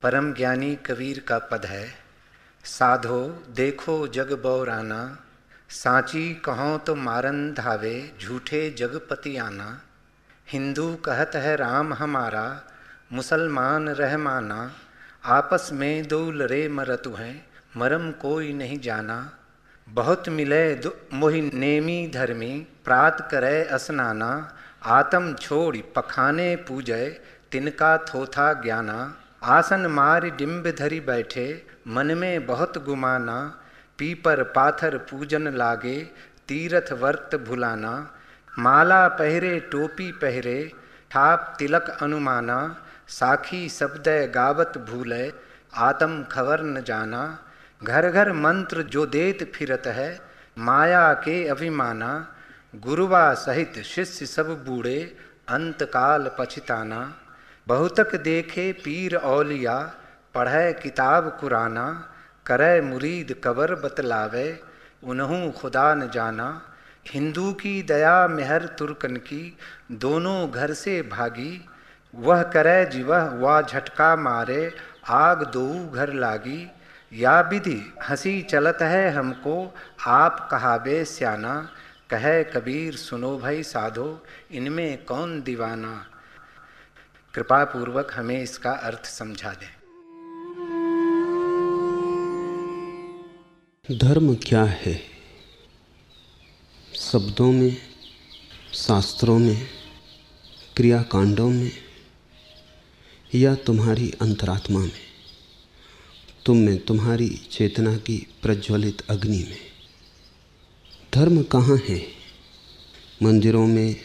परम ज्ञानी कबीर का पद है। साधो देखो जग बौराना, सांची कहो तो मारन धावे, झूठे जगपति आना। हिंदू कहत है राम हमारा, मुसलमान रहमाना। आपस में दो लरे मरतु हैं, मरम कोई नहीं जाना। बहुत मिले मोहि नेमी धर्मी, प्रात करे स्नाना। आतम छोड़ पखाने पूजय, तिनका थोथा ज्ञाना। आसन मारि डिम्ब धरि बैठे, मन में बहुत गुमाना। पीपर पाथर पूजन लागे, तीरथ वर्त भुलाना। माला पहरे टोपी पहरे, ठाप तिलक अनुमाना। साखी शब्द गावत भूले, आतम खबर न जाना। घर घर मंत्र जो देत फिरत है, माया के अभिमाना। गुरुवा सहित शिष्य सब बूढ़े, अंत काल पछताना। बहुतक देखे पीर औलिया, पढ़े किताब कुराना। करे मुरीद कबर बतलावे, उन्हूं खुदा न जाना। हिंदू की दया मेहर तुर्कन की, दोनों घर से भागी। वह करे जिवह वा झटका मारे, आग दो घर लागी। या विधि हंसी चलत है हमको, आप कहावे स्याना। कहे कबीर सुनो भाई साधो, इनमें कौन दीवाना। कृपा पूर्वक हमें इसका अर्थ समझा दें। धर्म क्या है? शब्दों में, शास्त्रों में, क्रियाकांडों में, या तुम्हारी अंतरात्मा में, तुम में, तुम्हारी चेतना की प्रज्वलित अग्नि में? धर्म कहाँ है? मंदिरों में,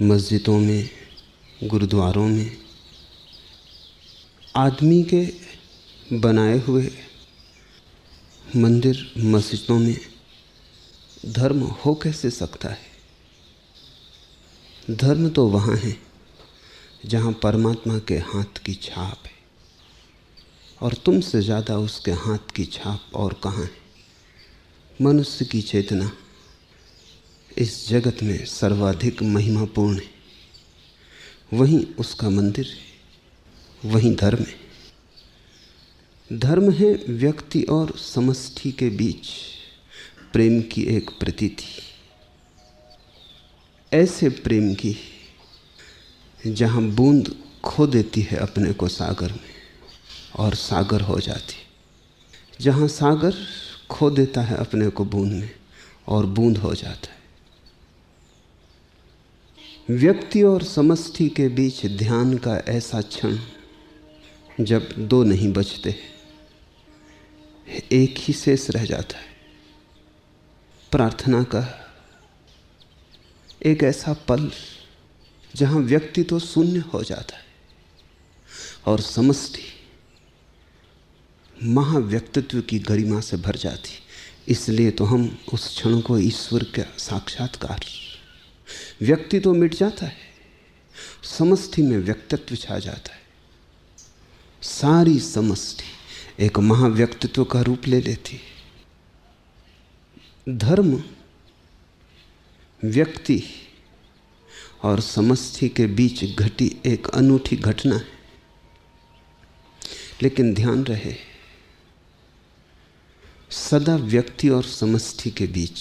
मस्जिदों में, गुरुद्वारों में, आदमी के बनाए हुए मंदिर मस्जिदों में धर्म हो कैसे सकता है? धर्म तो वहाँ है जहाँ परमात्मा के हाथ की छाप है, और तुमसे ज़्यादा उसके हाथ की छाप और कहाँ है? मनुष्य की चेतना इस जगत में सर्वाधिक महिमापूर्ण है, वहीं उसका मंदिर है, वहीं धर्म है। धर्म है व्यक्ति और समष्टि के बीच प्रेम की एक प्रतीति, ऐसे प्रेम की जहाँ बूंद खो देती है अपने को सागर में और सागर हो जाती, जहाँ सागर खो देता है अपने को बूंद में और बूंद हो जाता है। व्यक्ति और समष्टि के बीच ध्यान का ऐसा क्षण जब दो नहीं बचते, एक ही शेष रह जाता है। प्रार्थना का एक ऐसा पल जहां व्यक्ति तो शून्य हो जाता है और समष्टि महाव्यक्तित्व की गरिमा से भर जाती। इसलिए तो हम उस क्षण को ईश्वर का साक्षात्कार, व्यक्ति तो मिट जाता है, समष्टि में व्यक्तित्व छा जाता है। सारी समष्टि एक महाव्यक्तित्व का रूप ले लेती है। धर्म व्यक्ति और समष्टि के बीच घटी एक अनूठी घटना है, लेकिन ध्यान रहे सदा व्यक्ति और समष्टि के बीच,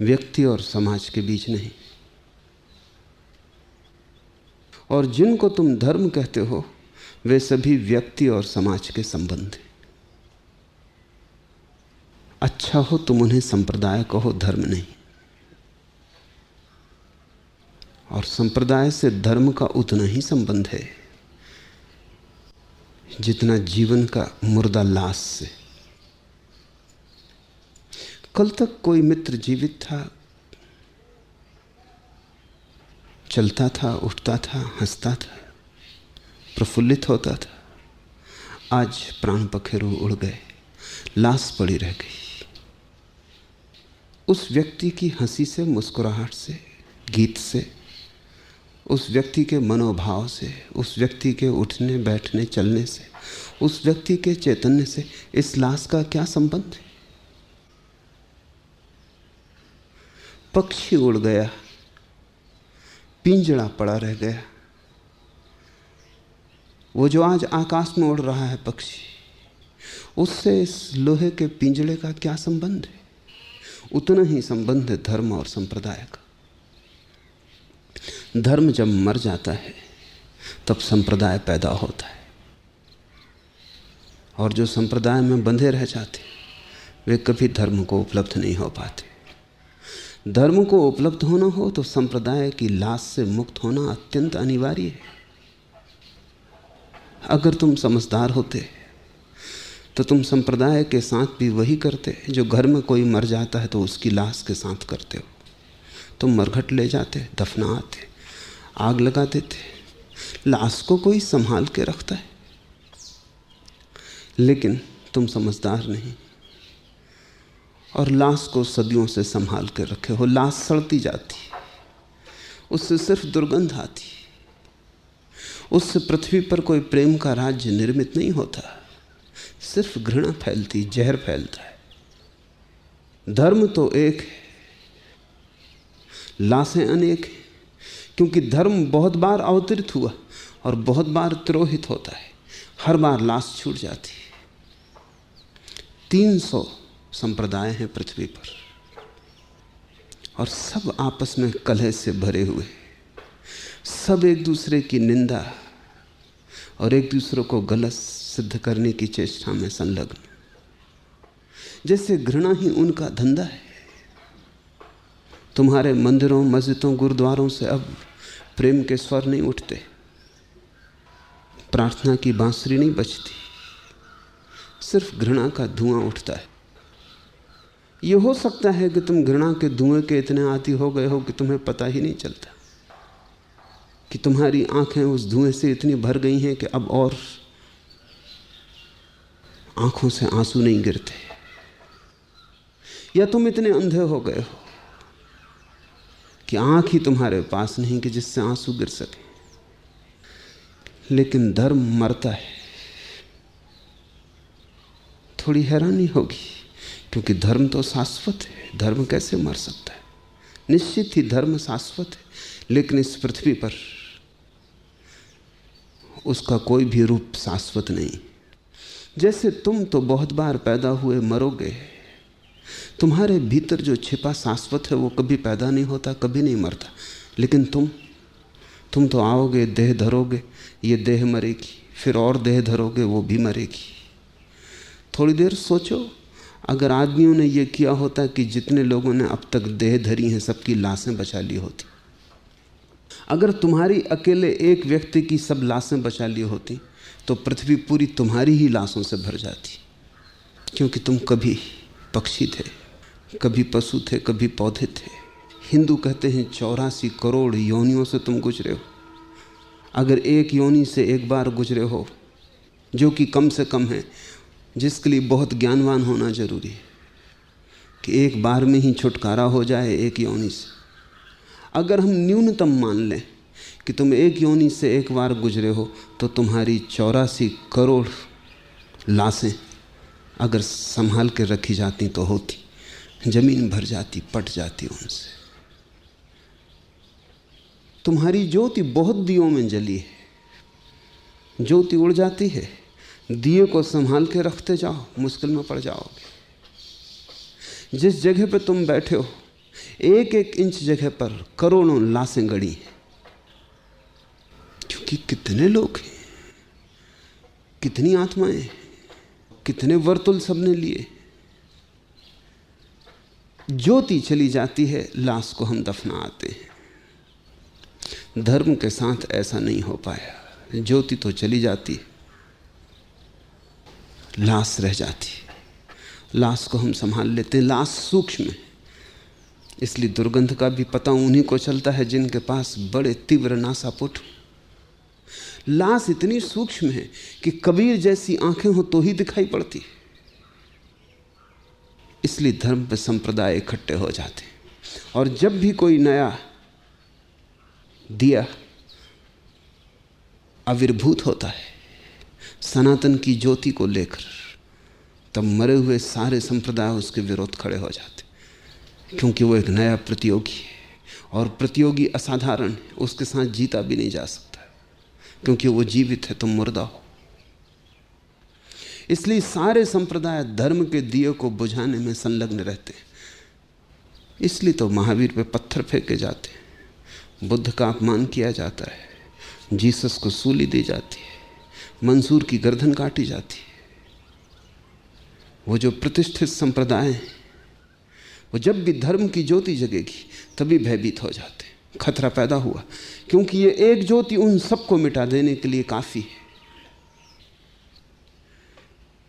व्यक्ति और समाज के बीच नहीं। और जिनको तुम धर्म कहते हो वे सभी व्यक्ति और समाज के संबंध हैं। अच्छा हो तुम उन्हें संप्रदाय कहो, धर्म नहीं। और संप्रदाय से धर्म का उतना ही संबंध है जितना जीवन का मुर्दा लाश से। कल तक कोई मित्र जीवित था, चलता था, उठता था, हंसता था, प्रफुल्लित होता था। आज प्राण पखेरु उड़ गए, लाश पड़ी रह गई। उस व्यक्ति की हंसी से, मुस्कुराहट से, गीत से, उस व्यक्ति के मनोभाव से, उस व्यक्ति के उठने बैठने चलने से, उस व्यक्ति के चैतन्य से इस लाश का क्या संबंध है? पक्षी उड़ गया, पिंजड़ा पड़ा रह गया, वो जो आज आकाश में उड़ रहा है पक्षी, उससे इस लोहे के पिंजड़े का क्या संबंध है? उतना ही संबंध है धर्म और संप्रदाय का। धर्म जब मर जाता है तब संप्रदाय पैदा होता है, और जो संप्रदाय में बंधे रह जाते वे कभी धर्म को उपलब्ध नहीं हो पाते। धर्म को उपलब्ध होना हो तो संप्रदाय की लाश से मुक्त होना अत्यंत अनिवार्य है। अगर तुम समझदार होते तो तुम संप्रदाय के साथ भी वही करते जो घर में कोई मर जाता है तो उसकी लाश के साथ करते हो। तुम मरघट ले जाते, दफनाते, आग लगा देते। लाश को कोई संभाल के रखता है, लेकिन तुम समझदार नहीं और लाश को सदियों से संभाल कर रखे हो। लाश सड़ती जाती, उससे सिर्फ दुर्गंध आती, उससे पृथ्वी पर कोई प्रेम का राज्य निर्मित नहीं होता, सिर्फ घृणा फैलती, जहर फैलता है। धर्म तो एक है, लाशें अनेक हैं, क्योंकि धर्म बहुत बार अवतरित हुआ और बहुत बार तिरोहित होता है। हर बार लाश छूट जाती है। 300 संप्रदाय हैं पृथ्वी पर और सब आपस में कलह से भरे हुए, सब एक दूसरे की निंदा और एक दूसरे को गलत सिद्ध करने की चेष्टा में संलग्न, जैसे घृणा ही उनका धंधा है। तुम्हारे मंदिरों, मस्जिदों, गुरुद्वारों से अब प्रेम के स्वर नहीं उठते, प्रार्थना की बांसुरी नहीं बजती, सिर्फ घृणा का धुआं उठता है। यह हो सकता है कि तुम घृणा के धुएं के इतने आदी हो गए हो कि तुम्हें पता ही नहीं चलता, कि तुम्हारी आंखें उस धुएं से इतनी भर गई हैं कि अब और आंखों से आंसू नहीं गिरते, या तुम इतने अंधे हो गए हो कि आंख ही तुम्हारे पास नहीं कि जिससे आंसू गिर सके। लेकिन धर्म मरता है। थोड़ी हैरानी होगी, क्योंकि धर्म तो शाश्वत है। धर्म कैसे मर सकता है? निश्चित ही धर्म शाश्वत है, लेकिन इस पृथ्वी पर उसका कोई भी रूप शाश्वत नहीं। जैसे तुम तो बहुत बार पैदा हुए, मरोगे, तुम्हारे भीतर जो छिपा शाश्वत है वो कभी पैदा नहीं होता, कभी नहीं मरता। लेकिन तुम तो आओगे, देह धरोगे, ये देह मरेगी, फिर और देह धरोगे, वो भी मरेगी। थोड़ी देर सोचो, अगर आदमियों ने ये किया होता कि जितने लोगों ने अब तक देह धरी हैं सबकी लाशें बचा ली होती, अगर तुम्हारी अकेले एक व्यक्ति की सब लाशें बचा ली होती तो पृथ्वी पूरी तुम्हारी ही लाशों से भर जाती, क्योंकि तुम कभी पक्षी थे, कभी पशु थे, कभी पौधे थे। हिंदू कहते हैं 84 करोड़ योनियों से तुम गुजरे हो। अगर एक योनि से एक बार गुजरे हो, जो कि कम से कम है, जिसके लिए बहुत ज्ञानवान होना जरूरी है कि एक बार में ही छुटकारा हो जाए एक योनि से। अगर हम न्यूनतम मान लें कि तुम एक योनि से एक बार गुजरे हो, तो तुम्हारी 84 करोड़ लाशें अगर संभाल के रखी जाती तो होती, जमीन भर जाती, पट जाती उनसे। तुम्हारी ज्योति बहुत दियों में जली है, ज्योति उड़ जाती है, दिए को संभाल के रखते जाओ, मुश्किल में पड़ जाओगे। जिस जगह पे तुम बैठे हो, एक एक इंच जगह पर करोड़ों लाशें गड़ी हैं, क्योंकि कितने लोग हैं, कितनी आत्माएं, कितने वर्तुल सबने लिए। ज्योति चली जाती है, लाश को हम दफना आते हैं। धर्म के साथ ऐसा नहीं हो पाया। ज्योति तो चली जाती, लाश रह जाती। लाश को हम संभाल लेते हैं। लाश सूक्ष्म है, इसलिए दुर्गंध का भी पता उन्हीं को चलता है जिनके पास बड़े तीव्र नासापुट। लाश इतनी सूक्ष्म है कि कबीर जैसी आंखें हो तो ही दिखाई पड़ती। इसलिए धर्म पे संप्रदाय इकट्ठे हो जाते हैं, और जब भी कोई नया दिया आविर्भूत होता है सनातन की ज्योति को लेकर, तब मरे हुए सारे संप्रदाय उसके विरोध खड़े हो जाते, क्योंकि वो एक नया प्रतियोगी है, और प्रतियोगी असाधारण है, उसके साथ जीता भी नहीं जा सकता। क्योंकि वो जीवित है, तुम मुर्दा हो। इसलिए सारे संप्रदाय धर्म के दिए को बुझाने में संलग्न रहते हैं। इसलिए तो महावीर पे पत्थर फेंके जाते हैं, बुद्ध का अपमान किया जाता है, जीसस को सूली दी जाती है, मंसूर की गर्दन काटी जाती है। वो जो प्रतिष्ठित संप्रदाय हैं, वो जब भी धर्म की ज्योति जगेगी तभी भयभीत हो जाते हैं। खतरा पैदा हुआ, क्योंकि ये एक ज्योति उन सबको मिटा देने के लिए काफी है।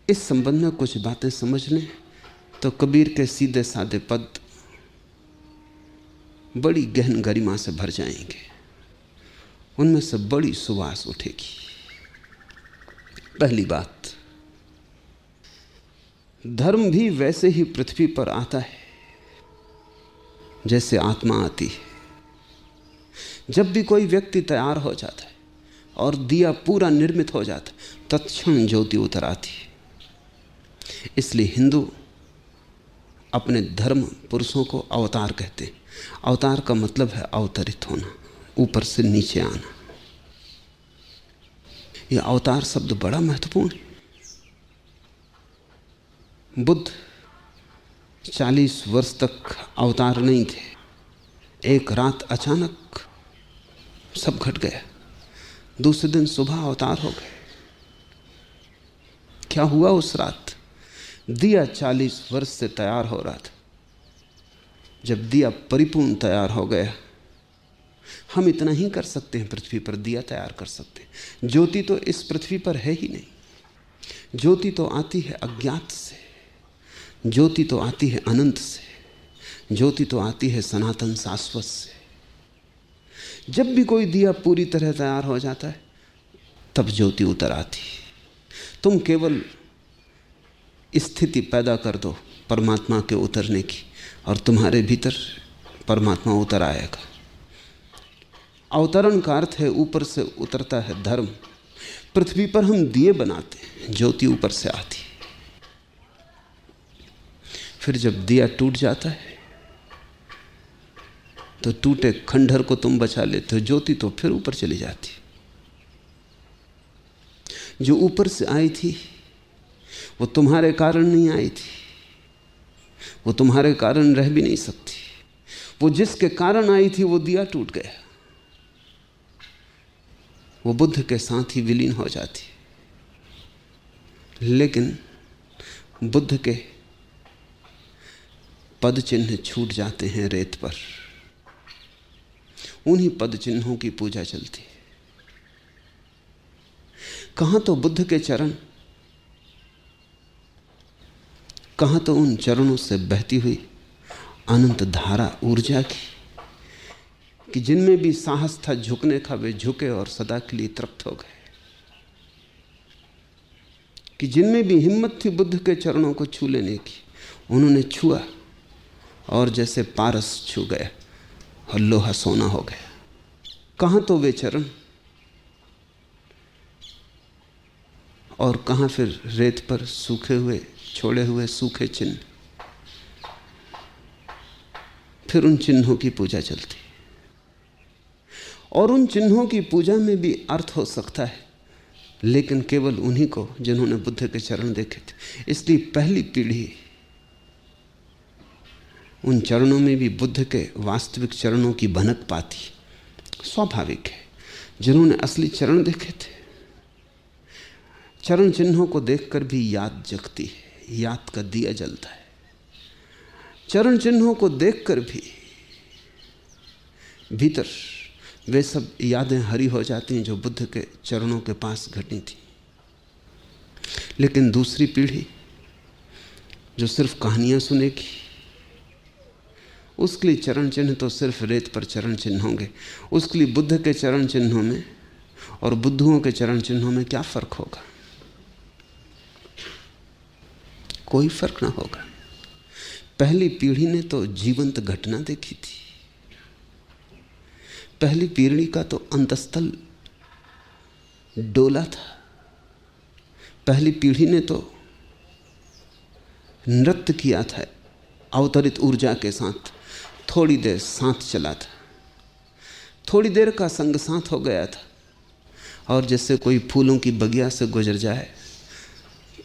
इस संबंध में कुछ बातें समझ लें तो कबीर के सीधे साधे पद बड़ी गहन गरिमा से भर जाएंगे, उनमें से बड़ी सुवास उठेगी। पहली बात, धर्म भी वैसे ही पृथ्वी पर आता है जैसे आत्मा आती है। जब भी कोई व्यक्ति तैयार हो जाता है और दिया पूरा निर्मित हो जाता है, तत्क्षण ज्योति उतर आती है। इसलिए हिंदू अपने धर्म पुरुषों को अवतार कहते हैं। अवतार का मतलब है अवतरित होना, ऊपर से नीचे आना। यह अवतार शब्द बड़ा महत्वपूर्ण है। बुद्ध 40 वर्ष तक अवतार नहीं थे। एक रात अचानक सब घट गया, दूसरे दिन सुबह अवतार हो गए। क्या हुआ उस रात? दिया 40 वर्ष से तैयार हो रहा था। जब दिया परिपूर्ण तैयार हो गया, हम इतना ही कर सकते हैं, पृथ्वी पर दिया तैयार कर सकते हैं। ज्योति तो इस पृथ्वी पर है ही नहीं। ज्योति तो आती है अज्ञात से, ज्योति तो आती है अनंत से, ज्योति तो आती है सनातन शाश्वत से। जब भी कोई दिया पूरी तरह तैयार हो जाता है, तब ज्योति उतर आती। तुम केवल स्थिति पैदा कर दो परमात्मा के उतरने की, और तुम्हारे भीतर परमात्मा उतर आएगा। अवतरण का अर्थ है ऊपर से उतरता है धर्म। पृथ्वी पर हम दिए बनाते हैं, ज्योति ऊपर से आती। फिर जब दिया टूट जाता है तो टूटे खंडहर को तुम बचा लेते हो, ज्योति तो फिर ऊपर चली जाती। जो ऊपर से आई थी वो तुम्हारे कारण नहीं आई थी, वो तुम्हारे कारण रह भी नहीं सकती। वो जिसके कारण आई थी वो दिया टूट गया, वो बुद्ध के साथ ही विलीन हो जाती। लेकिन बुद्ध के पद चिन्ह छूट जाते हैं रेत पर, उन्हीं पद चिन्हों की पूजा चलती है। कहां तो बुद्ध के चरण, कहां तो उन चरणों से बहती हुई अनंत धारा ऊर्जा की, कि जिनमें भी साहस था झुकने का वे झुके और सदा के लिए तृप्त हो गए। कि जिनमें भी हिम्मत थी बुद्ध के चरणों को छू लेने की, उन्होंने छुआ और जैसे पारस छू गया और लोहा सोना हो गया। कहां तो वे चरण और कहां फिर रेत पर सूखे हुए छोड़े हुए सूखे चिन्ह। फिर उन चिन्हों की पूजा चलती, और उन चिन्हों की पूजा में भी अर्थ हो सकता है, लेकिन केवल उन्हीं को जिन्होंने बुद्ध के चरण देखे थे। इसलिए पहली पीढ़ी उन चरणों में भी बुद्ध के वास्तविक चरणों की भनक पाती। स्वाभाविक है, जिन्होंने असली चरण देखे थे, चरण चिन्हों को देखकर भी याद जगती है, याद का दिया जलता है। चरण चिन्हों को देखकर भी भीतर वे सब यादें हरी हो जाती हैं जो बुद्ध के चरणों के पास घटी थी। लेकिन दूसरी पीढ़ी जो सिर्फ कहानियां सुनेगी, उसके लिए चरण चिन्ह तो सिर्फ रेत पर चरण चिन्ह होंगे। उसके लिए बुद्ध के चरण चिन्हों में और बुद्धुओं के चरण चिन्हों में क्या फर्क होगा? कोई फर्क ना होगा। पहली पीढ़ी ने तो जीवंत घटना देखी थी। पहली पीढ़ी का तो अंतस्थल डोला था। पहली पीढ़ी ने तो नृत्य किया था अवतरित ऊर्जा के साथ। थोड़ी देर साथ चला था, थोड़ी देर का संग साथ हो गया था, और जैसे कोई फूलों की बगिया से गुजर जाए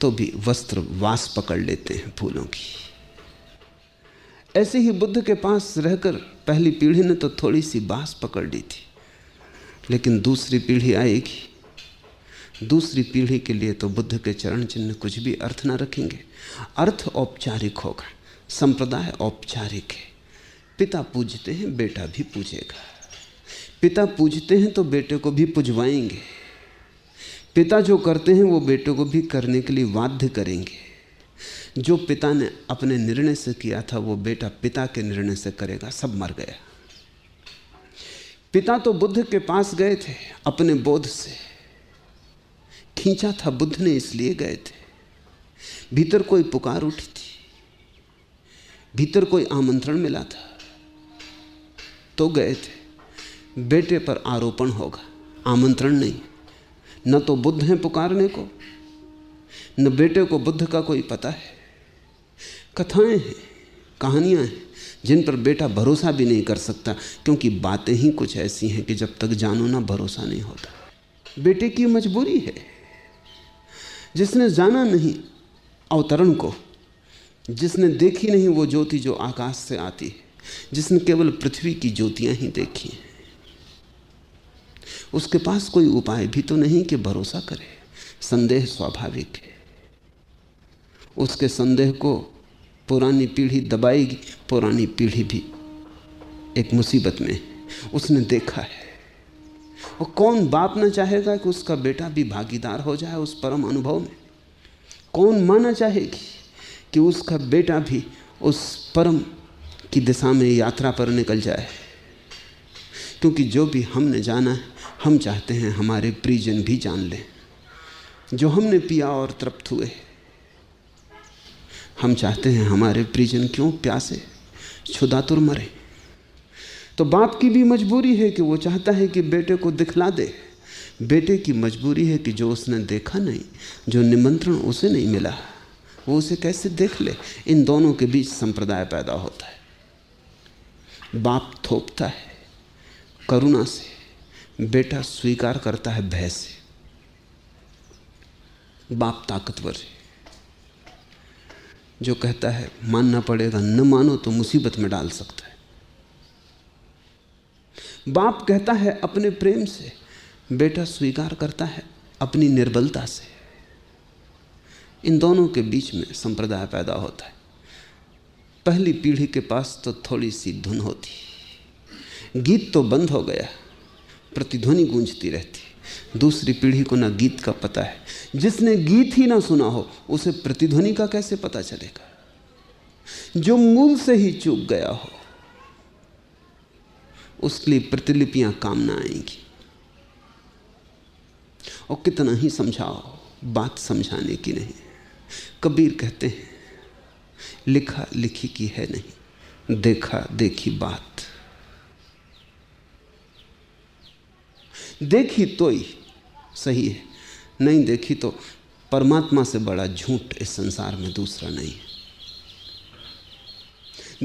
तो भी वस्त्र वास पकड़ लेते हैं फूलों की। ऐसे ही बुद्ध के पास रहकर पहली पीढ़ी ने तो थोड़ी सी बास पकड़ ली थी, लेकिन दूसरी पीढ़ी आएगी, दूसरी पीढ़ी के लिए तो बुद्ध के चरण चिन्ह कुछ भी अर्थ ना रखेंगे। अर्थ औपचारिक होगा, संप्रदाय औपचारिक है। पिता पूजते हैं, बेटा भी पूजेगा। पिता पूजते हैं तो बेटे को भी पुजवाएंगे। पिता जो करते हैं वो बेटे को भी करने के लिए बाध्य करेंगे। जो पिता ने अपने निर्णय से किया था वो बेटा पिता के निर्णय से करेगा। सब मर गया। पिता तो बुद्ध के पास गए थे, अपने बोध से खींचा था बुद्ध ने, इसलिए गए थे। भीतर कोई पुकार उठी थी, भीतर कोई आमंत्रण मिला था तो गए थे। बेटे पर आरोपण होगा, आमंत्रण नहीं। न तो बुद्ध हैं पुकारने को, न बेटे को बुद्ध का कोई पता है। कथाएं हैं, कहानियां हैं जिन पर बेटा भरोसा भी नहीं कर सकता, क्योंकि बातें ही कुछ ऐसी हैं कि जब तक जानो ना भरोसा नहीं होता। बेटे की मजबूरी है। जिसने जाना नहीं अवतरण को, जिसने देखी नहीं वो ज्योति जो आकाश से आती है, जिसने केवल पृथ्वी की ज्योतियां ही देखी हैं, उसके पास कोई उपाय भी तो नहीं कि भरोसा करे। संदेह स्वाभाविक है। उसके संदेह को पुरानी पीढ़ी दबाएगी। पुरानी पीढ़ी भी एक मुसीबत में है। उसने देखा है। और कौन बाप न चाहेगा कि उसका बेटा भी भागीदार हो जाए उस परम अनुभव में? कौन मां न चाहेगी कि उसका बेटा भी उस परम की दिशा में यात्रा पर निकल जाए? क्योंकि जो भी हमने जाना है, हम चाहते हैं हमारे परिजन भी जान लें। जो हमने पिया और तृप्त हुए, हम चाहते हैं हमारे परिजन क्यों प्यासे क्षुधातुर मरे। तो बाप की भी मजबूरी है कि वो चाहता है कि बेटे को दिखला दे। बेटे की मजबूरी है कि जो उसने देखा नहीं, जो निमंत्रण उसे नहीं मिला, वो उसे कैसे देख ले। इन दोनों के बीच संप्रदाय पैदा होता है। बाप थोपता है करुणा से, बेटा स्वीकार करता है भय से। बाप ताकतवर है, जो कहता है मानना पड़ेगा, न मानो तो मुसीबत में डाल सकता है। बाप कहता है अपने प्रेम से, बेटा स्वीकार करता है अपनी निर्बलता से। इन दोनों के बीच में संप्रदाय पैदा होता है। पहली पीढ़ी के पास तो थोड़ी सी धुन होती, गीत तो बंद हो गया, प्रतिध्वनि गूंजती रहती। दूसरी पीढ़ी को ना गीत का पता है। जिसने गीत ही ना सुना हो उसे प्रतिध्वनि का कैसे पता चलेगा? जो मूल से ही चूक गया हो उसके लिए प्रतिलिपियां काम ना आएंगी। और कितना ही समझाओ, बात समझाने की नहीं। कबीर कहते हैं लिखा लिखी की है नहीं, देखा देखी बात। देखी तो ही सही है, नहीं देखी तो परमात्मा से बड़ा झूठ इस संसार में दूसरा नहीं है।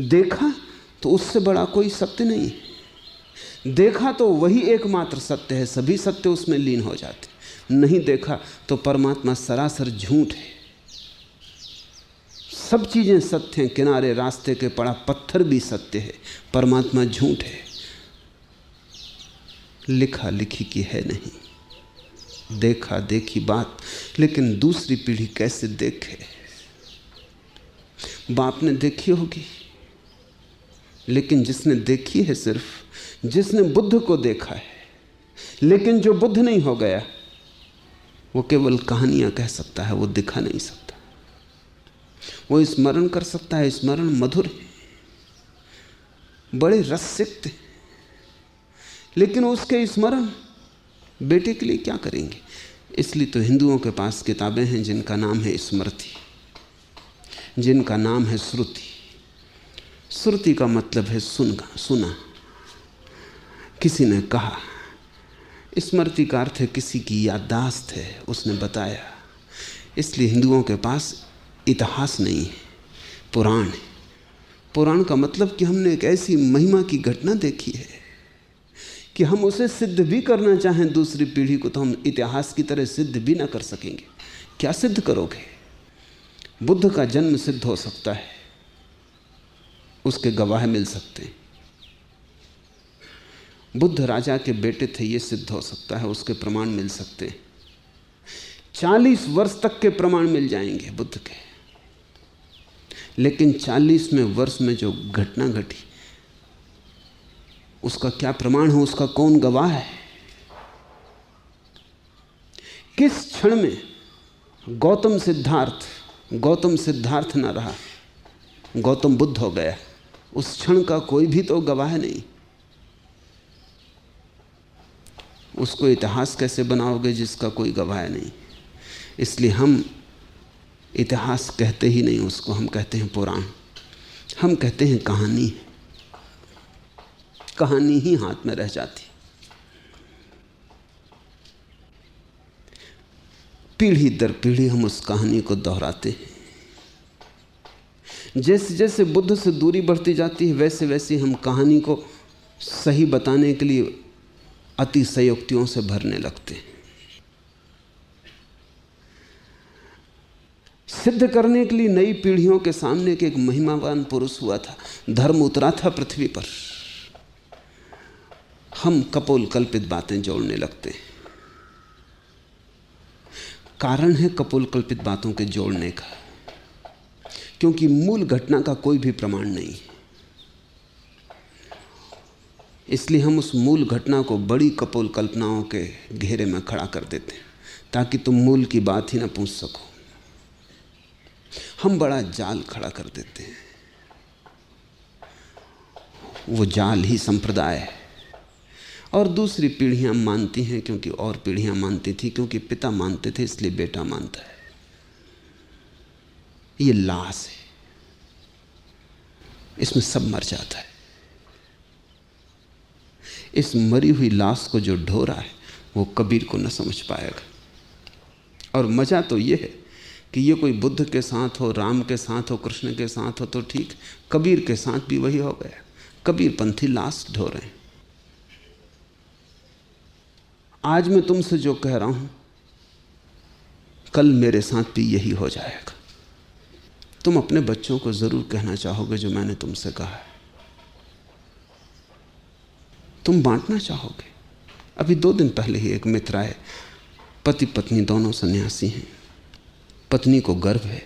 देखा तो उससे बड़ा कोई सत्य नहीं है। देखा तो वही एकमात्र सत्य है, सभी सत्य उसमें लीन हो जाते। नहीं देखा तो परमात्मा सरासर झूठ है। सब चीजें सत्य हैं, किनारे रास्ते के पड़ा पत्थर भी सत्य है, परमात्मा झूठ है। लिखा लिखी की है नहीं, देखा देखी बात। लेकिन दूसरी पीढ़ी कैसे देखे? बाप ने देखी होगी, लेकिन जिसने देखी है सिर्फ जिसने बुद्ध को देखा है। लेकिन जो बुद्ध नहीं हो गया वो केवल कहानियां कह सकता है, वो दिखा नहीं सकता। वो स्मरण कर सकता है, स्मरण मधुर है, बड़े रसिक थे, लेकिन उसके स्मरण बेटे के लिए क्या करेंगे? इसलिए तो हिंदुओं के पास किताबें हैं जिनका नाम है स्मृति, जिनका नाम है श्रुति। श्रुति का मतलब है सुना, किसी ने कहा। स्मृति का अर्थ है किसी की याददाश्त है, उसने बताया। इसलिए हिंदुओं के पास इतिहास नहीं है, पुराण है। पुराण का मतलब कि हमने एक ऐसी महिमा की घटना देखी है कि कि हम उसे सिद्ध भी करना चाहें दूसरी पीढ़ी को तो हम इतिहास की तरह सिद्ध भी ना कर सकेंगे। क्या सिद्ध करोगे? बुद्ध का जन्म सिद्ध हो सकता है, उसके गवाह मिल सकते हैं। बुद्ध राजा के बेटे थे, ये सिद्ध हो सकता है, उसके प्रमाण मिल सकते हैं। 40 वर्ष तक के प्रमाण मिल जाएंगे बुद्ध के, लेकिन 40वें वर्ष में जो घटना घटी उसका क्या प्रमाण हो, उसका कौन गवाह है? किस क्षण में गौतम सिद्धार्थ ना रहा, गौतम बुद्ध हो गया, उस क्षण का कोई भी तो गवाह नहीं। उसको इतिहास कैसे बनाओगे जिसका कोई गवाह नहीं? इसलिए हम इतिहास कहते ही नहीं उसको, हम कहते हैं पुराण, हम कहते हैं कहानी। कहानी ही हाथ में रह जाती। पीढ़ी दर पीढ़ी हम उस कहानी को दोहराते हैं। जैसे जैसे बुद्ध से दूरी बढ़ती जाती है वैसे वैसे हम कहानी को सही बताने के लिए अतिशयोक्तियों से भरने लगते हैं। सिद्ध करने के लिए नई पीढ़ियों के सामने के एक महिमावान पुरुष हुआ था, धर्म उतरा था पृथ्वी पर। हम कपोल कल्पित बातें जोड़ने लगते हैं। कारण है कपोल कल्पित बातों के जोड़ने का, क्योंकि मूल घटना का कोई भी प्रमाण नहीं। इसलिए हम उस मूल घटना को बड़ी कपोल कल्पनाओं के घेरे में खड़ा कर देते हैं ताकि तुम मूल की बात ही ना पूछ सको। हम बड़ा जाल खड़ा कर देते हैं, वो जाल ही संप्रदाय है। और दूसरी पीढ़ियां मानती हैं क्योंकि और पीढ़ियां मानती थी, क्योंकि पिता मानते थे इसलिए बेटा मानता है। ये लाश है, इसमें सब मर जाता है। इस मरी हुई लाश को जो ढो रहा है वो कबीर को न समझ पाएगा। और मजा तो ये है कि ये कोई बुद्ध के साथ हो, राम के साथ हो, कृष्ण के साथ हो तो ठीक, कबीर के साथ भी वही हो गया। कबीर पंथी लाश ढो रहे हैं। आज मैं तुमसे जो कह रहा हूं कल मेरे साथ भी यही हो जाएगा। तुम अपने बच्चों को जरूर कहना चाहोगे जो मैंने तुमसे कहा है, तुम बांटना चाहोगे। अभी 2 दिन पहले ही एक मित्र आए, पति पत्नी दोनों सन्यासी हैं, पत्नी को गर्भ है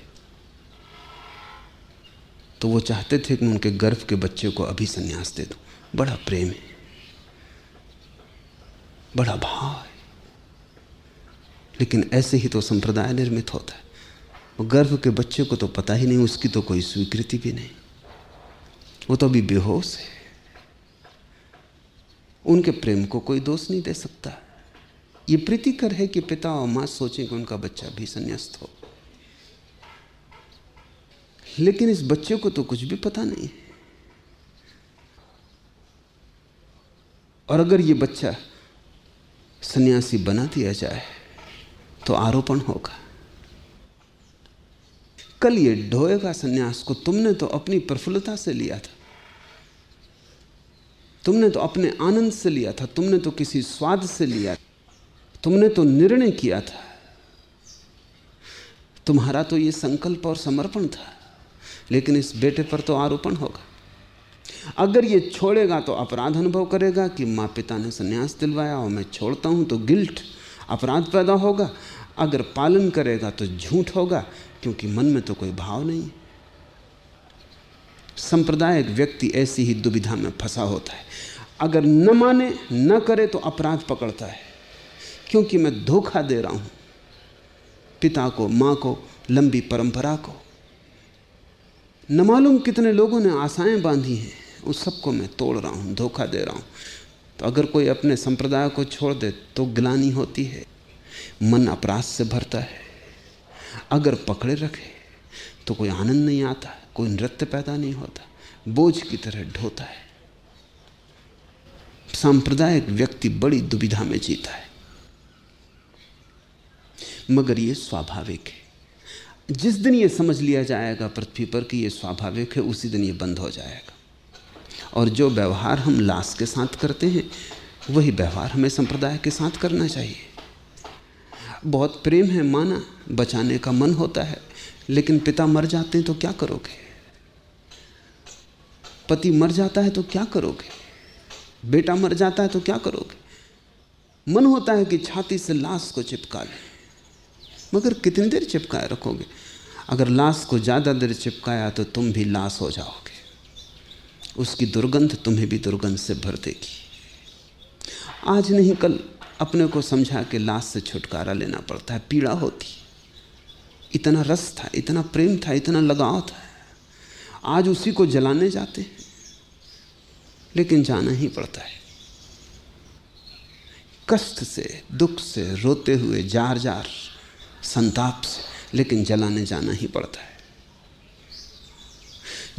तो वो चाहते थे कि उनके गर्भ के बच्चे को अभी सन्यास दे दूं। बड़ा प्रेम है, बड़ा भाव है, लेकिन ऐसे ही तो संप्रदाय निर्मित होता है। वो गर्भ के बच्चे को तो पता ही नहीं, उसकी तो कोई स्वीकृति भी नहीं, वो तो अभी बेहोश है। उनके प्रेम को कोई दोष नहीं दे सकता। ये प्रीतिकर है कि पिता और मां सोचें कि उनका बच्चा भी संन्यास्त हो, लेकिन इस बच्चे को तो कुछ भी पता नहीं। और अगर ये बच्चा सन्यासी बना दिया जाए तो आरोपण होगा। कल ये ढोएगा सन्यास को। तुमने तो अपनी प्रफुल्लता से लिया था, तुमने तो अपने आनंद से लिया था, तुमने तो किसी स्वाद से लिया, तुमने तो निर्णय किया था, तुम्हारा तो ये संकल्प और समर्पण था। लेकिन इस बेटे पर तो आरोपण होगा। अगर ये छोड़ेगा तो अपराध अनुभव करेगा कि माँ पिता ने संन्यास दिलवाया और मैं छोड़ता हूँ तो गिल्ट, अपराध पैदा होगा। अगर पालन करेगा तो झूठ होगा, क्योंकि मन में तो कोई भाव नहीं। सांप्रदायिक व्यक्ति ऐसी ही दुविधा में फंसा होता है। अगर न माने न करे तो अपराध पकड़ता है, क्योंकि मैं धोखा दे रहा हूँ पिता को, माँ को, लंबी परंपरा को। न मालूम कितने लोगों ने आशाएं बांधी हैं, उस सबको मैं तोड़ रहा हूँ, धोखा दे रहा हूँ। तो अगर कोई अपने संप्रदाय को छोड़ दे तो ग्लानि होती है, मन अपराध से भरता है। अगर पकड़े रखे तो कोई आनंद नहीं आता, कोई नृत्य पैदा नहीं होता, बोझ की तरह ढोता है। सांप्रदायिक व्यक्ति बड़ी दुविधा में जीता है, मगर ये स्वाभाविक है। जिस दिन ये समझ लिया जाएगा पृथ्वी पर कि ये स्वाभाविक है, उसी दिन ये बंद हो जाएगा। और जो व्यवहार हम लाश के साथ करते हैं, वही व्यवहार हमें संप्रदाय के साथ करना चाहिए। बहुत प्रेम है माना, बचाने का मन होता है, लेकिन पिता मर जाते हैं तो क्या करोगे? पति मर जाता है तो क्या करोगे? बेटा मर जाता है तो क्या करोगे? मन होता है कि छाती से लाश को चिपका लें, मगर कितनी देर चिपकाए रखोगे? अगर लाश को ज़्यादा देर चिपकाया तो तुम भी लाश हो जाओगे, उसकी दुर्गंध तुम्हें भी दुर्गंध से भर देगी। आज नहीं कल अपने को समझा कि लाश से छुटकारा लेना पड़ता है, पीड़ा होती। इतना रस था, इतना प्रेम था, इतना लगाव था, आज उसी को जलाने जाते हैं, लेकिन जाना ही पड़ता है। कष्ट से, दुख से, रोते हुए, जार जार संताप से, लेकिन जलाने जाना ही पड़ता है।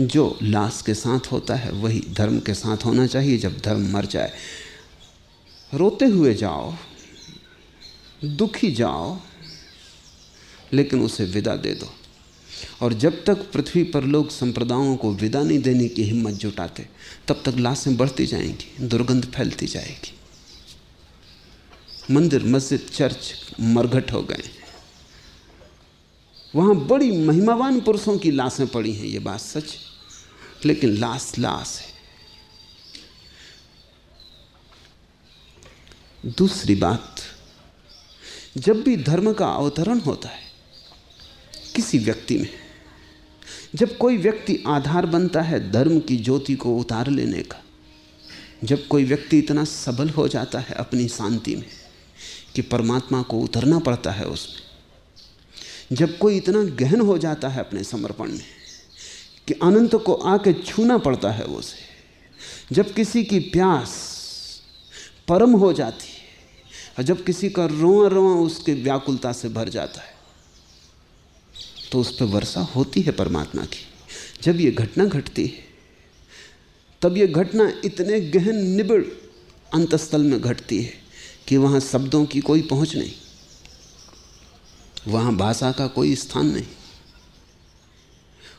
जो लाश के साथ होता है वही धर्म के साथ होना चाहिए। जब धर्म मर जाए, रोते हुए जाओ, दुखी जाओ, लेकिन उसे विदा दे दो। और जब तक पृथ्वी पर लोग संप्रदायों को विदा नहीं देने की हिम्मत जुटाते, तब तक लाशें बढ़ती जाएंगी, दुर्गंध फैलती जाएगी। मंदिर, मस्जिद, चर्च मरघट हो गए, वहां बड़ी महिमावान पुरुषों की लाशें पड़ी हैं, ये बात सच है, लेकिन लाश लाश है। दूसरी बात, जब भी धर्म का अवतरण होता है किसी व्यक्ति में, जब कोई व्यक्ति आधार बनता है धर्म की ज्योति को उतार लेने का, जब कोई व्यक्ति इतना सबल हो जाता है अपनी शांति में कि परमात्मा को उतरना पड़ता है उसमें, जब कोई इतना गहन हो जाता है अपने समर्पण में कि अनंत को आके छूना पड़ता है उसे, जब किसी की प्यास परम हो जाती है और जब किसी का रोआ रोआ उसके व्याकुलता से भर जाता है, तो उस पर वर्षा होती है परमात्मा की। जब ये घटना घटती है तब ये घटना इतने गहन निबिड़ अंतस्थल में घटती है कि वहाँ शब्दों की कोई पहुँच नहीं, वहाँ भाषा का कोई स्थान नहीं,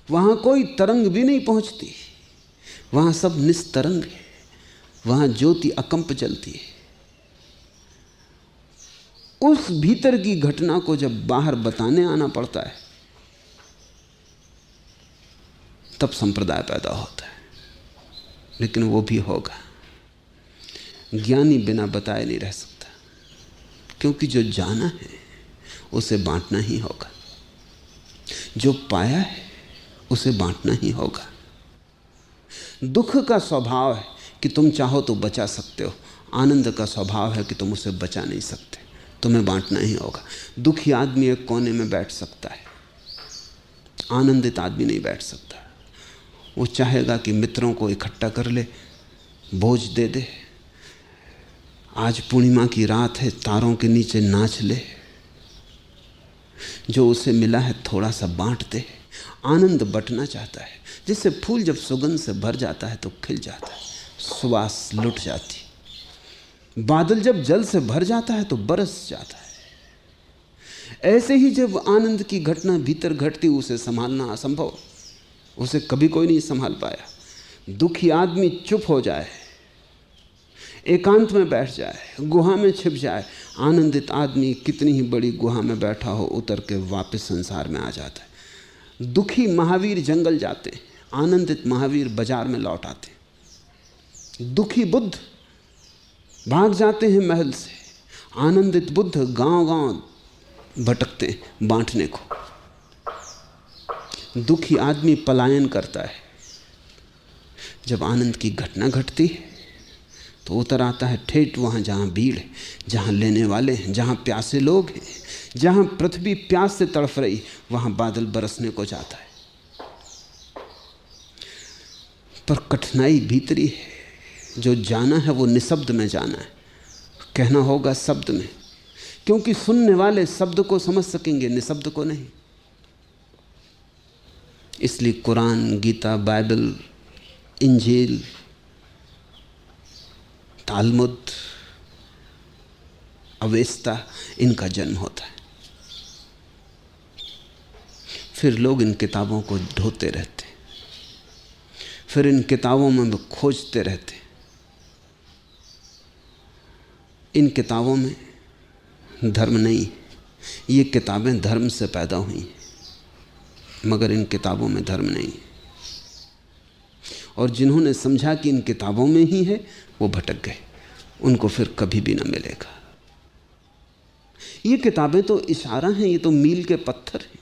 वहाँ कोई तरंग भी नहीं पहुँचती, वहाँ सब निस्तरंग है, वहाँ ज्योति अकंप जलती है। उस भीतर की घटना को जब बाहर बताने आना पड़ता है, तब संप्रदाय पैदा होता है। लेकिन वो भी होगा, ज्ञानी बिना बताए नहीं रह सकता, क्योंकि जो जाना है उसे बांटना ही होगा, जो पाया है उसे बांटना ही होगा। दुख का स्वभाव है कि तुम चाहो तो बचा सकते हो, आनंद का स्वभाव है कि तुम उसे बचा नहीं सकते, तुम्हें बांटना ही होगा। दुखी आदमी एक कोने में बैठ सकता है, आनंदित आदमी नहीं बैठ सकता। वो चाहेगा कि मित्रों को इकट्ठा कर ले, भोज दे दे, आज पूर्णिमा की रात है, तारों के नीचे नाच ले, जो उसे मिला है थोड़ा सा बांट दे। आनंद बंटना चाहता है, जिससे फूल जब सुगंध से भर जाता है तो खिल जाता है, सुवास लुट जाती। बादल जब जल से भर जाता है तो बरस जाता है। ऐसे ही जब आनंद की घटना भीतर घटती, उसे संभालना असंभव, उसे कभी कोई नहीं संभाल पाया। दुखी आदमी चुप हो जाए, एकांत में बैठ जाए, गुहा में छिप जाए, आनंदित आदमी कितनी ही बड़ी गुहा में बैठा हो उतर के वापस संसार में आ जाता है। दुखी महावीर जंगल जाते, आनंदित महावीर बाजार में लौट आते। दुखी बुद्ध भाग जाते हैं महल से, आनंदित बुद्ध गांव-गांव भटकते बांटने को। दुखी आदमी पलायन करता है। जब आनंद की घटना घटती है तो उतर आता है ठेठ वहाँ जहाँ भीड़ है, जहाँ लेने वाले हैं, जहाँ प्यासे लोग हैं, जहाँ पृथ्वी प्यास से तड़फ रही, वहाँ बादल बरसने को जाता है। पर कठिनाई भीतरी है, जो जाना है वो निशब्द में जाना है, कहना होगा शब्द में, क्योंकि सुनने वाले शब्द को समझ सकेंगे, निशब्द को नहीं। इसलिए Quran, Gita, Bible, Injil, Talmud, Avesta, इनका जन्म होता है। फिर लोग इन किताबों को ढोते रहते, फिर इन किताबों में खोजते रहते, इन किताबों में धर्म नहीं, ये किताबें धर्म से पैदा हुई हैं, मगर इन किताबों में धर्म नहीं। और जिन्होंने समझा कि इन किताबों में ही है, वो भटक गए, उनको फिर कभी भी ना मिलेगा। ये किताबें तो इशारा हैं, ये तो मील के पत्थर हैं,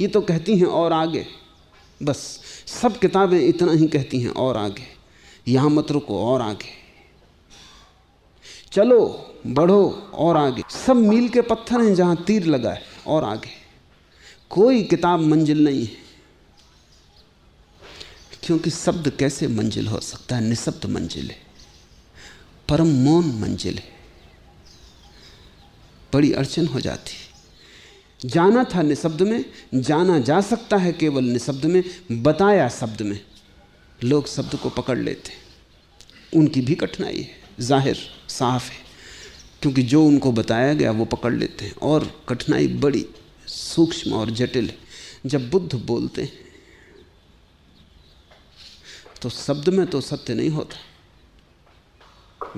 ये तो कहती हैं और आगे। बस सब किताबें इतना ही कहती हैं, और आगे, यहां मत रुको, और आगे चलो, बढ़ो, और आगे। सब मील के पत्थर हैं जहां तीर लगा है, और आगे। कोई किताब मंजिल नहीं है, क्योंकि शब्द कैसे मंजिल हो सकता है? निशब्द मंजिल है, परम मौन मंजिल है। बड़ी अड़चन हो जाती। जाना था निशब्द में, जाना जा सकता है केवल निशब्द में, बताया शब्द में। लोग शब्द को पकड़ लेते, उनकी भी कठिनाई है, जाहिर साफ है, क्योंकि जो उनको बताया गया वो पकड़ लेते हैं। और कठिनाई बड़ी सूक्ष्म और जटिल है। जब बुद्ध बोलते हैं तो शब्द में तो सत्य नहीं होता,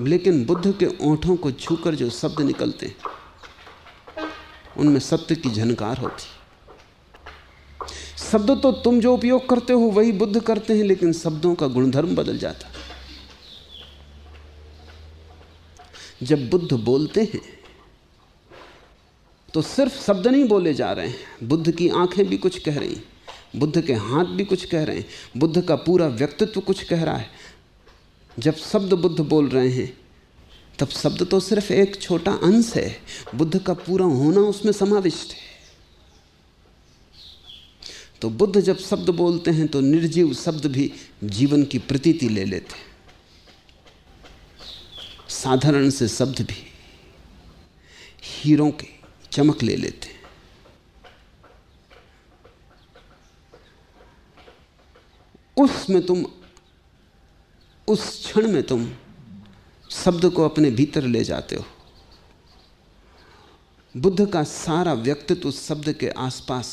लेकिन बुद्ध के ओंठों को छूकर जो शब्द निकलते हैं उनमें सत्य की झनकार होती। शब्द तो तुम जो उपयोग करते हो वही बुद्ध करते हैं, लेकिन शब्दों का गुणधर्म बदल जाता। जब बुद्ध बोलते हैं तो सिर्फ शब्द नहीं बोले जा रहे हैं, बुद्ध की आंखें भी कुछ कह रही, बुद्ध के हाथ भी कुछ कह रहे हैं, बुद्ध का पूरा व्यक्तित्व कुछ कह रहा है। जब शब्द बुद्ध बोल रहे हैं तब शब्द तो सिर्फ एक छोटा अंश है, बुद्ध का पूरा होना उसमें समाविष्ट है। तो बुद्ध जब शब्द बोलते हैं तो निर्जीव शब्द भी जीवन की प्रतीति ले लेते हैं, साधारण से शब्द भी हीरों की चमक ले लेते हैं। उस क्षण में तुम शब्द को अपने भीतर ले जाते हो। बुद्ध का सारा व्यक्तित्व उस शब्द के आसपास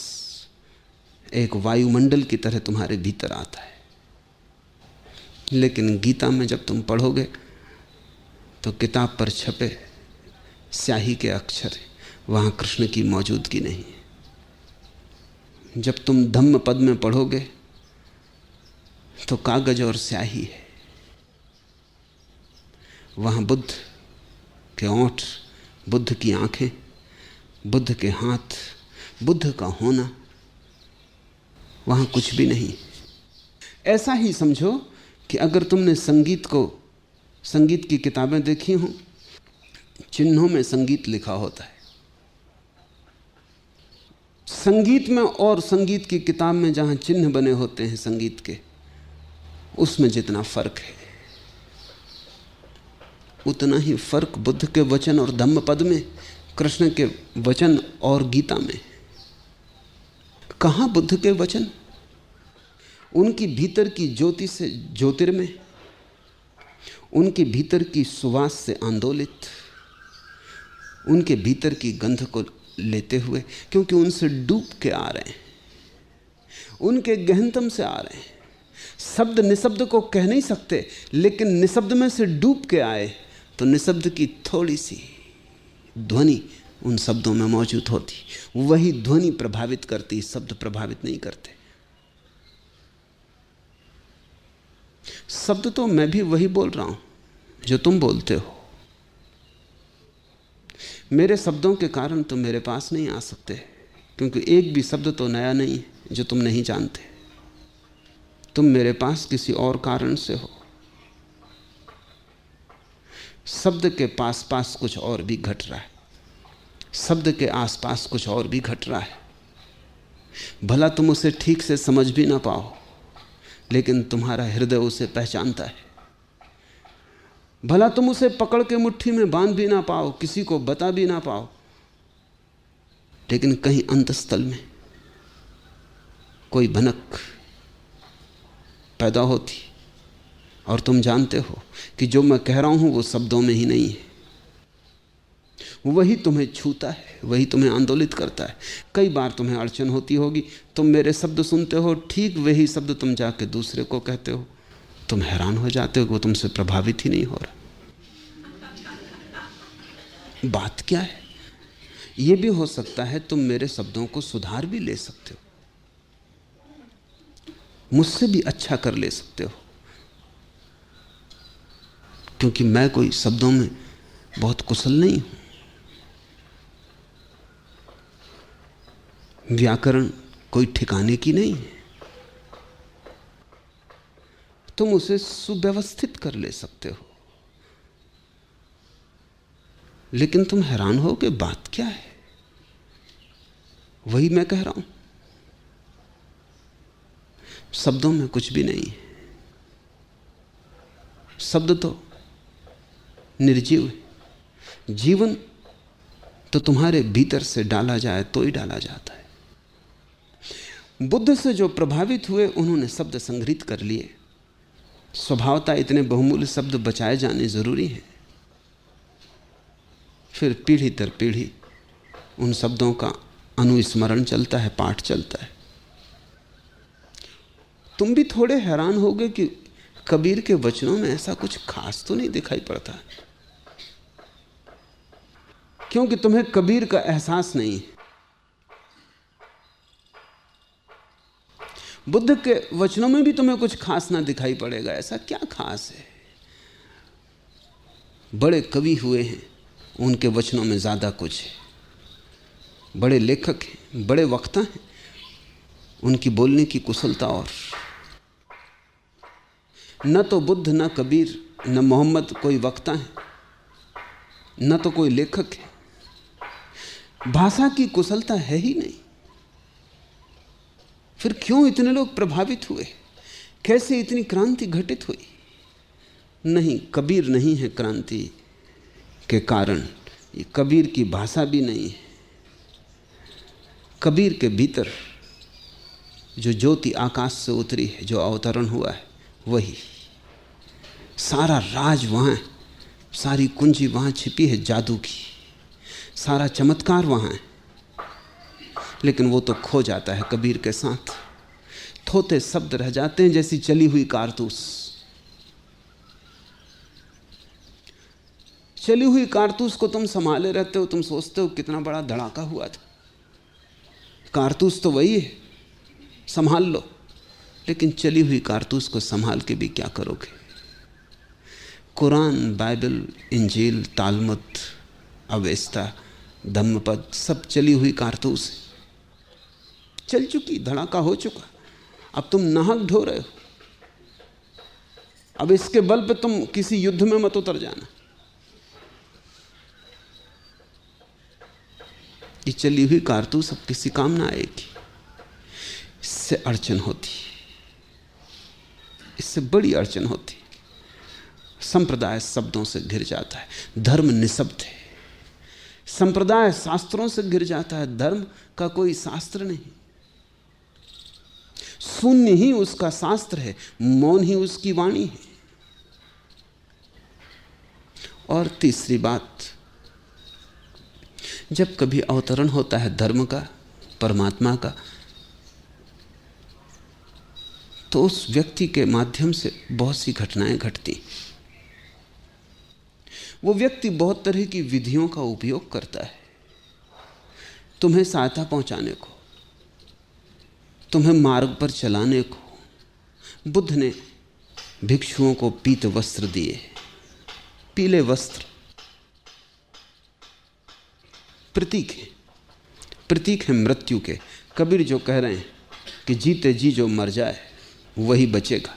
एक वायुमंडल की तरह तुम्हारे भीतर आता है। लेकिन गीता में जब तुम पढ़ोगे तो किताब पर छपे स्याही के अक्षर, वहां कृष्ण की मौजूदगी नहीं है। जब तुम धम्म पद में पढ़ोगे तो कागज और स्याही है, वहां बुद्ध के ओंठ, बुद्ध की आंखें, बुद्ध के हाथ, बुद्ध का होना, वहां कुछ भी नहीं। ऐसा ही समझो कि अगर तुमने संगीत की किताबें देखी हों, चिन्हों में संगीत लिखा होता है। संगीत में और संगीत की किताब में जहां चिन्ह बने होते हैं संगीत के, उसमें जितना फर्क है उतना ही फर्क बुद्ध के वचन और धम्म पद में, कृष्ण के वचन और गीता में। कहां बुद्ध के वचन? उनकी भीतर की ज्योति से ज्योतिर्मय, उनके भीतर की सुवास से आंदोलित, उनके भीतर की गंध को लेते हुए, क्योंकि उनसे डूब के आ रहे हैं, उनके गहनतम से आ रहे हैं। शब्द निशब्द को कह नहीं सकते, लेकिन निशब्द में से डूब के आए तो निशब्द की थोड़ी सी ध्वनि उन शब्दों में मौजूद होती, वही ध्वनि प्रभावित करती, शब्द प्रभावित नहीं करते। शब्द तो मैं भी वही बोल रहा हूं जो तुम बोलते हो। मेरे शब्दों के कारण तुम मेरे पास नहीं आ सकते, क्योंकि एक भी शब्द तो नया नहीं है जो तुम नहीं जानते। तुम मेरे पास किसी और कारण से हो। शब्द के पास पास कुछ और भी घट रहा है, शब्द के आसपास कुछ और भी घट रहा है। भला तुम उसे ठीक से समझ भी ना पाओ, लेकिन तुम्हारा हृदय उसे पहचानता है। भला तुम उसे पकड़ के मुट्ठी में बांध भी ना पाओ, किसी को बता भी ना पाओ, लेकिन कहीं अंतस्थल में कोई भनक पैदा होती और तुम जानते हो कि जो मैं कह रहा हूं वो शब्दों में ही नहीं है। वही तुम्हें छूता है, वही तुम्हें आंदोलित करता है। कई बार तुम्हें अड़चन होती होगी, तुम मेरे शब्द सुनते हो, ठीक वही शब्द तुम जाके दूसरे को कहते हो, तुम हैरान हो जाते हो कि वो तुमसे प्रभावित ही नहीं हो रहा। बात क्या है? यह भी हो सकता है तुम मेरे शब्दों को सुधार भी ले सकते हो, मुझसे भी अच्छा कर ले सकते हो, क्योंकि मैं कोई शब्दों में बहुत कुशल नहीं हूं। व्याकरण कोई ठिकाने की नहीं है। तुम उसे सुव्यवस्थित कर ले सकते हो, लेकिन तुम हैरान हो कि बात क्या है। वही मैं कह रहा हूं, शब्दों में कुछ भी नहीं है। शब्द तो निर्जीव है। जीवन तो तुम्हारे भीतर से डाला जाए तो ही डाला जाता है। बुद्ध से जो प्रभावित हुए उन्होंने शब्द संग्रहित कर लिए। स्वभावतः इतने बहुमूल्य शब्द बचाए जाने जरूरी हैं। फिर पीढ़ी दर पीढ़ी उन शब्दों का अनुस्मरण चलता है, पाठ चलता है। तुम भी थोड़े हैरान होगे कि कबीर के वचनों में ऐसा कुछ खास तो नहीं दिखाई पड़ता, क्योंकि तुम्हें कबीर का एहसास नहीं है। बुद्ध के वचनों में भी तुम्हें कुछ खास ना दिखाई पड़ेगा। ऐसा क्या खास है? बड़े कवि हुए हैं, उनके वचनों में ज्यादा कुछ है। बड़े लेखक हैं, बड़े वक्ता हैं, उनकी बोलने की कुशलता। और न तो बुद्ध, न कबीर, न मोहम्मद कोई वक्ता है, न तो कोई लेखक है। भाषा की कुशलता है ही नहीं। फिर क्यों इतने लोग प्रभावित हुए? कैसे इतनी क्रांति घटित हुई? नहीं, कबीर नहीं है क्रांति के कारण। ये कबीर की भाषा भी नहीं है। कबीर के भीतर जो ज्योति आकाश से उतरी है, जो अवतरण हुआ है, वही सारा राज वहाँ है, सारी कुंजी वहाँ छिपी है जादू की, सारा चमत्कार वहाँ है। लेकिन वो तो खो जाता है कबीर के साथ। थोथे शब्द रह जाते हैं जैसी चली हुई कारतूस। चली हुई कारतूस को तुम संभाले रहते हो, तुम सोचते हो कितना बड़ा धड़ाका हुआ था। कारतूस तो वही है, संभाल लो। लेकिन चली हुई कारतूस को संभाल के भी क्या करोगे? Quran, Bible, Injil, Talmud, Avesta, Dhammapada सब चली हुई कारतूस है। चल चुकी, धड़ाका हो चुका। अब तुम नाहक ढो रहे हो। अब इसके बल पे तुम किसी युद्ध में मत उतर जाना। ये चली हुई कारतूस अब किसी काम ना आएगी। इससे अड़चन होती, इससे बड़ी अड़चन होती। संप्रदाय शब्दों से घिर जाता है, धर्म निशब्द है। संप्रदाय शास्त्रों से घिर जाता है, धर्म का कोई शास्त्र नहीं। शून्य ही उसका शास्त्र है, मौन ही उसकी वाणी है। और तीसरी बात, जब कभी अवतरण होता है धर्म का, परमात्मा का, तो उस व्यक्ति के माध्यम से बहुत सी घटनाएं घटती। वो व्यक्ति बहुत तरह की विधियों का उपयोग करता है तुम्हें सहायता पहुंचाने को, तुम्हें मार्ग पर चलाने को। बुद्ध ने भिक्षुओं को पीत वस्त्र दिए। पीले वस्त्र प्रतीक है, प्रतीक है मृत्यु के। कबीर जो कह रहे हैं कि जीते जी जो मर जाए वही बचेगा।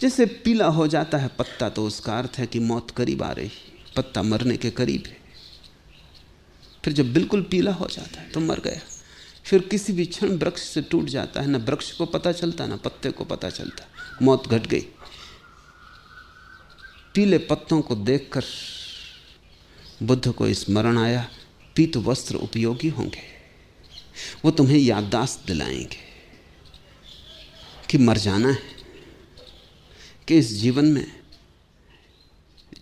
जैसे पीला हो जाता है पत्ता, तो उसका अर्थ है कि मौत करीब आ रही, पत्ता मरने के करीब है। फिर जब बिल्कुल पीला हो जाता है तो मर गया। फिर किसी भी क्षण वृक्ष से टूट जाता है, ना वृक्ष को पता चलता ना पत्ते को पता चलता, मौत घट गई। पीले पत्तों को देखकर बुद्ध को स्मरण आया, पीत वस्त्र उपयोगी होंगे। वो तुम्हें याददाश्त दिलाएंगे कि मर जाना है, कि इस जीवन में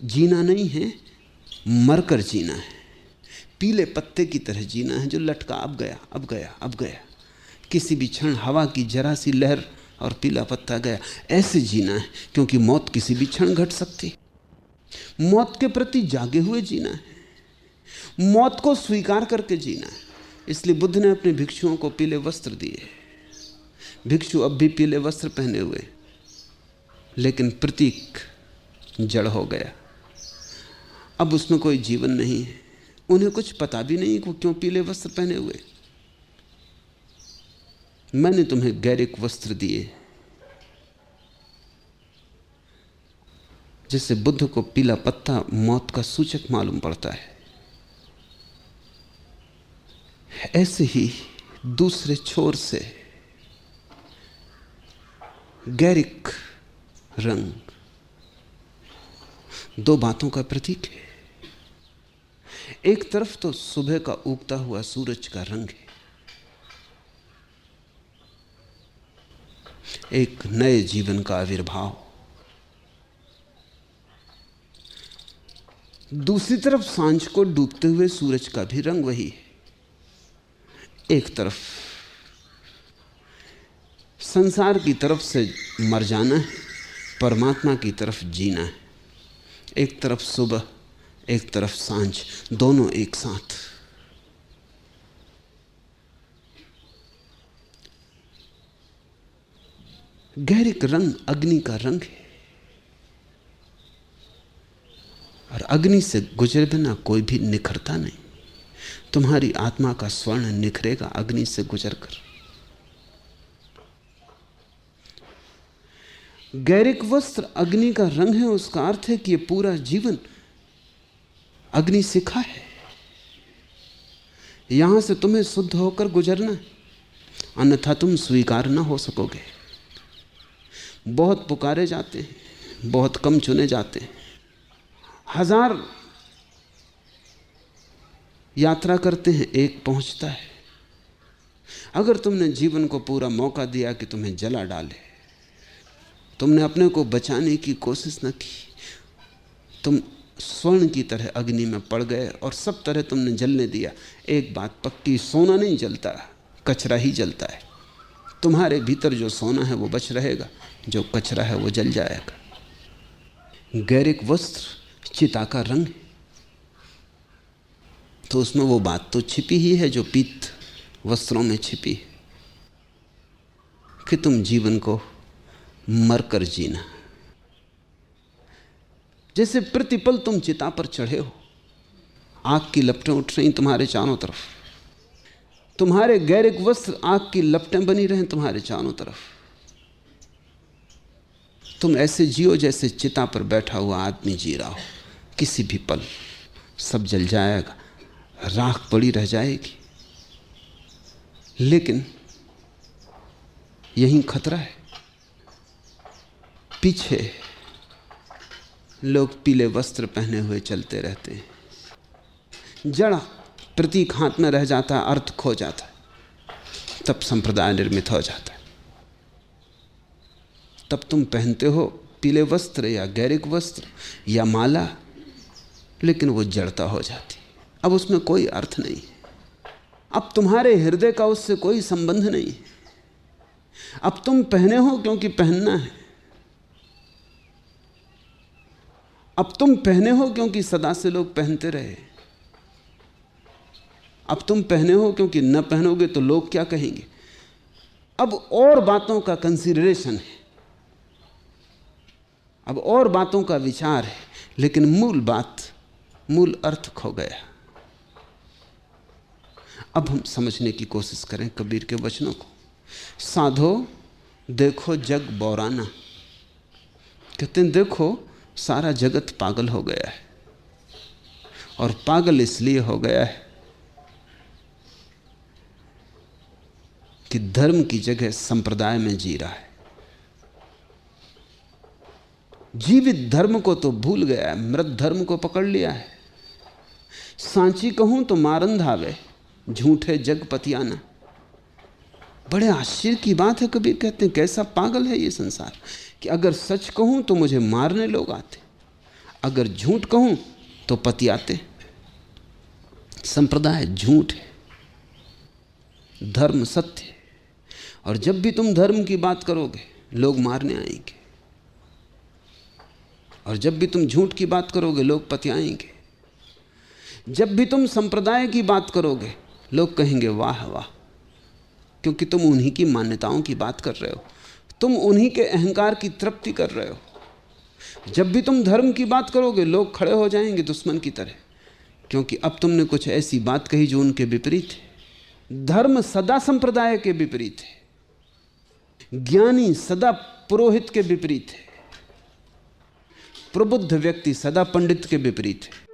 जीना नहीं है, मरकर जीना है। पीले पत्ते की तरह जीना है जो लटका, अब गया, अब गया, अब गया। किसी भी क्षण हवा की जरा सी लहर और पीला पत्ता गया। ऐसे जीना है, क्योंकि मौत किसी भी क्षण घट सकती। मौत के प्रति जागे हुए जीना है, मौत को स्वीकार करके जीना है। इसलिए बुद्ध ने अपने भिक्षुओं को पीले वस्त्र दिए। भिक्षु अब भी पीले वस्त्र पहने हुए, लेकिन प्रतीक जड़ हो गया। अब उसमें कोई जीवन नहीं है। उन्हें कुछ पता भी नहीं कि वो क्यों पीले वस्त्र पहने हुए। मैंने तुम्हें गैरिक वस्त्र दिए। जैसे बुद्ध को पीला पत्ता मौत का सूचक मालूम पड़ता है, ऐसे ही दूसरे छोर से गैरिक रंग दो बातों का प्रतीक है। एक तरफ तो सुबह का उगता हुआ सूरज का रंग है, एक नए जीवन का आविर्भाव। दूसरी तरफ सांझ को डूबते हुए सूरज का भी रंग वही है। एक तरफ संसार की तरफ से मर जाना है, परमात्मा की तरफ जीना है। एक तरफ सुबह, एक तरफ सांझ, दोनों एक साथ। गैरिक रंग अग्नि का रंग है, और अग्नि से गुजरे बिना कोई भी निखरता नहीं। तुम्हारी आत्मा का स्वर्ण निखरेगा अग्नि से गुजरकर। गैरिक वस्त्र अग्नि का रंग है। उसका अर्थ है कि यह पूरा जीवन अग्नि शिखा है। यहां से तुम्हें शुद्ध होकर गुजरना है, अन्यथा तुम स्वीकार ना हो सकोगे। बहुत पुकारे जाते हैं, बहुत कम चुने जाते हैं। 1000 यात्रा करते हैं, एक पहुंचता है। अगर तुमने जीवन को पूरा मौका दिया कि तुम्हें जला डाले, तुमने अपने को बचाने की कोशिश न की, तुम स्वर्ण की तरह अग्नि में पड़ गए और सब तरह तुमने जलने दिया। एक बात पक्की, सोना नहीं जलता, कचरा ही जलता है। तुम्हारे भीतर जो सोना है वो बच रहेगा, जो कचरा है वो जल जाएगा। गैरिक वस्त्र चिता का रंग है, तो उसमें वो बात तो छिपी ही है जो पीत वस्त्रों में छिपी है, कि तुम जीवन को मरकर जीना। जैसे प्रतिपल तुम चिता पर चढ़े हो, आग की लपटें उठ रही तुम्हारे चारों तरफ, तुम्हारे गैरिक वस्त्र आग की लपटें बनी रहे तुम्हारे चारों तरफ। तुम ऐसे जियो जैसे चिता पर बैठा हुआ आदमी जी रहा हो। किसी भी पल सब जल जाएगा, राख पड़ी रह जाएगी। लेकिन यही खतरा है। पीछे लोग पीले वस्त्र पहने हुए चलते रहते हैं। जड़ा प्रतीक हाथ में रह जाता है, अर्थ खो जाता है, तब संप्रदाय निर्मित हो जाता है। तब तुम पहनते हो पीले वस्त्र या गैरिक वस्त्र या माला, लेकिन वो जड़ता हो जाती। अब उसमें कोई अर्थ नहीं, अब तुम्हारे हृदय का उससे कोई संबंध नहीं। अब तुम पहने हो क्योंकि पहनना है, अब तुम पहने हो क्योंकि सदा से लोग पहनते रहे, अब तुम पहने हो क्योंकि न पहनोगे तो लोग क्या कहेंगे। अब और बातों का कंसीडरेशन है, अब और बातों का विचार है, लेकिन मूल बात, मूल अर्थ खो गया। अब हम समझने की कोशिश करें कबीर के वचनों को। साधो देखो जग बौराना, कहते हैं देखो सारा जगत पागल हो गया है, और पागल इसलिए हो गया है कि धर्म की जगह संप्रदाय में जी रहा है। जीवित धर्म को तो भूल गया है, मृत धर्म को पकड़ लिया है। सांची कहूं तो मारन धावे, झूठे जग पतियाना। बड़े आश्चर्य की बात है, कबीर कहते हैं कैसा पागल है ये संसार, कि अगर सच कहूं तो मुझे मारने लोग आते, अगर झूठ कहूं तो पति आते। संप्रदाय झूठ है, धर्म सत्य है, और जब भी तुम धर्म की बात करोगे लोग मारने आएंगे। और जब भी तुम झूठ की बात करोगे लोग पतियाएंगे। जब भी तुम संप्रदाय की बात करोगे लोग कहेंगे वाह वाह, क्योंकि तुम उन्हीं की मान्यताओं की बात कर रहे हो, तुम उन्हीं के अहंकार की तृप्ति कर रहे हो। जब भी तुम धर्म की बात करोगे लोग खड़े हो जाएंगे दुश्मन की तरह, क्योंकि अब तुमने कुछ ऐसी बात कही जो उनके विपरीत है। धर्म सदा संप्रदाय के विपरीत है, ज्ञानी सदा पुरोहित के विपरीत है, प्रबुद्ध व्यक्ति सदा पंडित के विपरीत है।